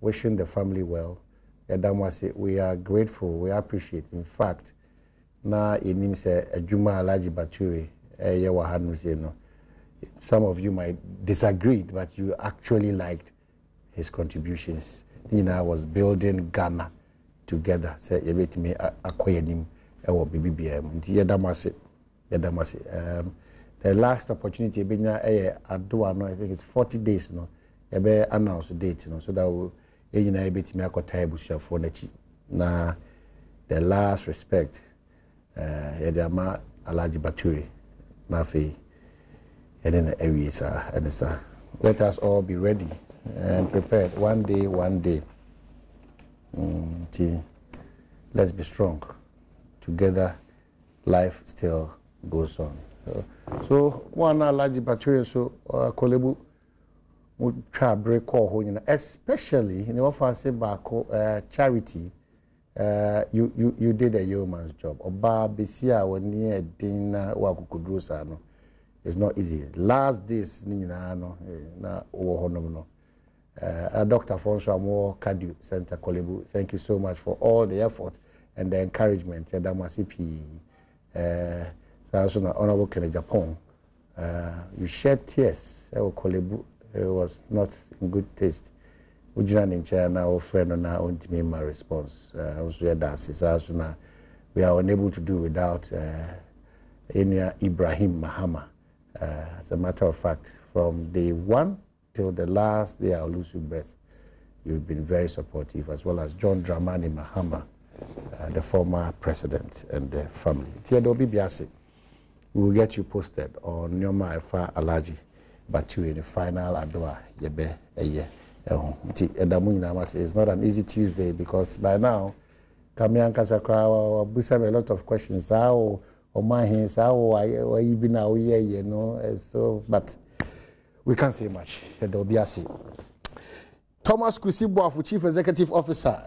wishing the family well. We are grateful, we appreciate. In fact, na enim say Ejuma Alhaji Bature some of you might disagree, but you actually liked his contributions. I was building Ghana together. Say me akwayenim ewo BBBM. The last opportunity benya adoa no, I think it's 40 days no. Ebe announce the date no, so that we me akota ebusuafo n'achi. Na the last respect Yedama Alhaji Bature na fe and then let us all be ready and prepared. One day. Let's be strong. Together, life still goes on. So one Alhaji Bature so Kolebu would try break call, especially in the office about charity. You did a yeoman's job. Oba Besia when near dinner wakukudrusa no. It's not easy. Last days, Dr. Fonso Cardio Center Kolebu, thank you so much for all the effort and the encouragement. Honorable Kenneth Japan, you shed tears. Kolebu, it was not in good taste. We are unable to do without Ibrahim Mahama. As a matter of fact, from day one till the last day I'll lose your breath, you've been very supportive, as well as John Dramani Mahama, the former president, and the family. Tiedobi Biase, we will get you posted on Nyoma Efa Alhaji Bature in the final Adoa Yebe Eye. It's not an easy Tuesday because by now, Kamian Kasakra will have a lot of questions. How or my hands, how you been now, you know. So, but we can't say much. Thomas Kusibo, Chief Executive Officer.